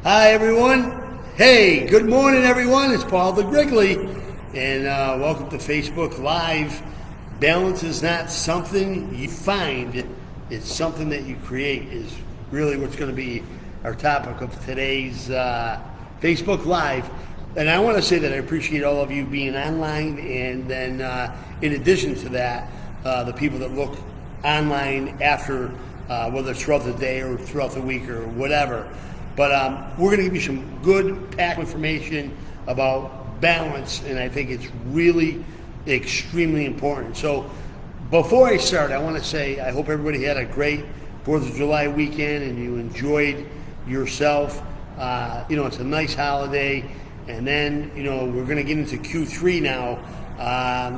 Hi, everyone. Hey, good morning, everyone. It's Paul the Griggly, and welcome to Facebook Live. Balance is not something you find, it's something that you create, is really what's going to be our topic of today's Facebook Live. And I want to say that I appreciate all of you being online, and then in addition to that, the people that look online after, whether it's throughout the day or throughout the week or whatever. But we're going to give you some good packed information about balance, and I think it's really extremely important. So before I start, I want to say I hope everybody had a great 4th of July weekend and you enjoyed yourself. It's a nice holiday. And then, we're going to get into Q3 now,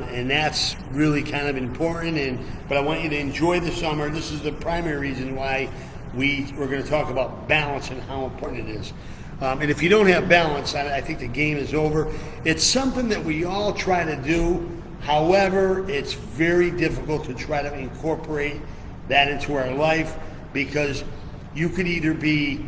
and that's really kind of important. But I want you to enjoy the summer. This is the primary reason why we're going to talk about balance and how important it is. And if you don't have balance, I think the game is over. It's something that we all try to do. However, it's very difficult to try to incorporate that into our life, because you could either be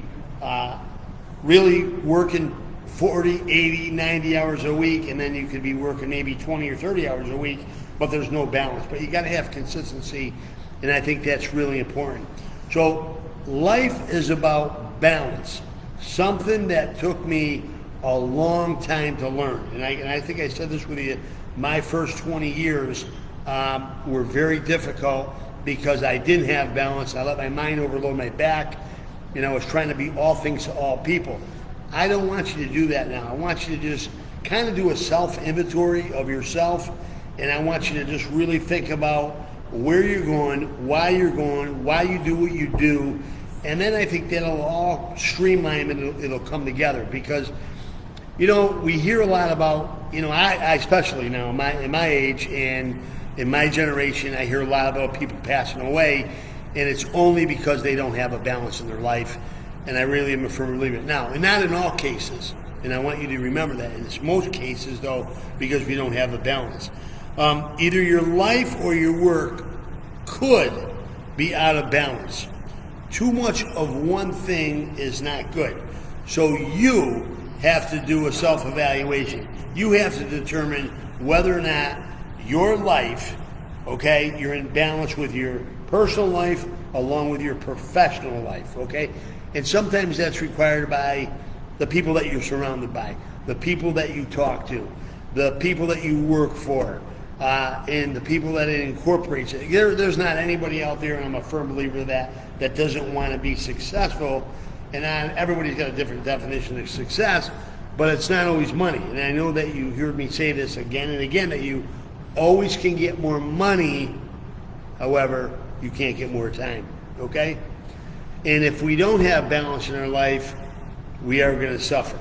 really working 40, 80, 90 hours a week, and then you could be working maybe 20 or 30 hours a week, but there's no balance. But you got to have consistency, and I think that's really important. So life is about balance, something that took me a long time to learn. And I think I said this with you, my first 20 years were very difficult because I didn't have balance. I let my mind overload my back, and I was trying to be all things to all people. I don't want you to do that now. I want you to just kind of do a self-inventory of yourself, and I want you to just really think about where you're going, why you do what you do, and then I think that'll all streamline and it'll come together. Because, we hear a lot about, I especially now in my age and in my generation, I hear a lot about people passing away, and it's only because they don't have a balance in their life. And I really am a firm believer. Now, and not in all cases, and I want you to remember that. In most cases, though, because we don't have a balance. Either your life or your work could be out of balance. Too much of one thing is not good. So you have to do a self-evaluation. You have to determine whether or not your life, okay, you're in balance with your personal life along with your professional life, okay? And sometimes that's required by the people that you're surrounded by, the people that you talk to, the people that you work for, and the people that it incorporates. There's not anybody out there, and I'm a firm believer of that doesn't want to be successful. And everybody's got a different definition of success, but it's not always money. And I know that you heard me say this again and again, that you always can get more money, however, you can't get more time, okay? And if we don't have balance in our life, we are going to suffer.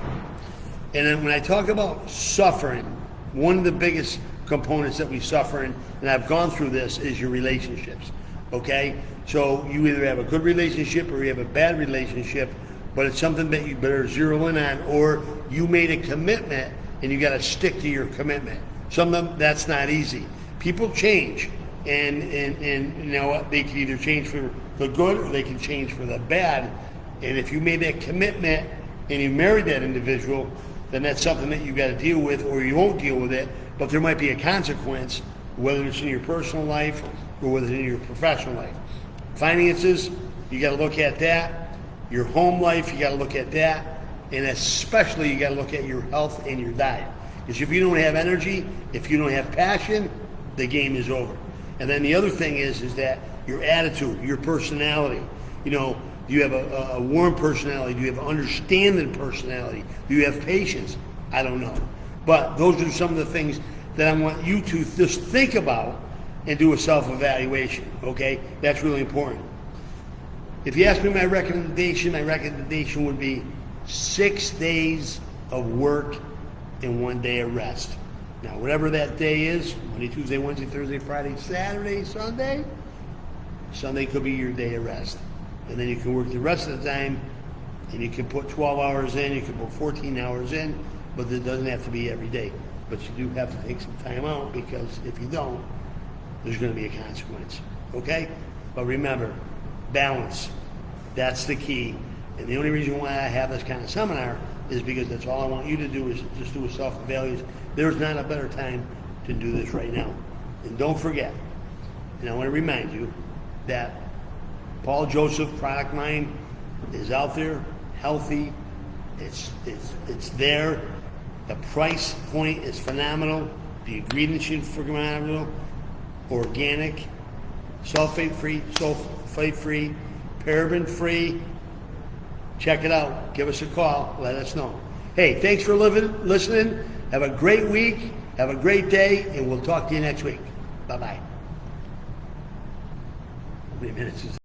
And then when I talk about suffering, one of the biggest components that we suffer in, and I've gone through this, is your relationships, okay? So you either have a good relationship or you have a bad relationship, but it's something that you better zero in on, or you made a commitment and you got to stick to your commitment. Some of them, that's not easy. People change, and they can either change for the good or they can change for the bad. And if you made that commitment and you married that individual, then that's something that you got to deal with, or you won't deal with it, but there might be a consequence, whether it's in your personal life or whether it's in your professional life. Finances, you got to look at that. Your home life, you got to look at that. And especially you got to look at your health and your diet. Because if you don't have energy, if you don't have passion, the game is over. And then the other thing is that your attitude, your personality. Do you have a warm personality? Do you have an understanding personality? Do you have patience? I don't know. But those are some of the things that I want you to just think about and do a self-evaluation, okay? That's really important. If you ask me my recommendation would be 6 days of work and 1 day of rest. Now, whatever that day is, Monday, Tuesday, Wednesday, Thursday, Friday, Saturday, Sunday, Sunday could be your day of rest. And then you can work the rest of the time, and you can put 12 hours in, you can put 14 hours in, but it doesn't have to be every day. But you do have to take some time out, because if you don't, there's going to be a consequence, okay? But remember, balance, that's the key. And the only reason why I have this kind of seminar is because that's all I want you to do is just do a self-evaluation. There's not a better time to do this right now. And don't forget, and I want to remind you that Paul Joseph product line is out there, healthy. It's there. The price point is phenomenal. The ingredients are phenomenal. Organic, sulfate-free, paraben-free. Check it out. Give us a call. Let us know. Hey, thanks for listening. Have a great week. Have a great day, and we'll talk to you next week. Bye-bye. How many minutes is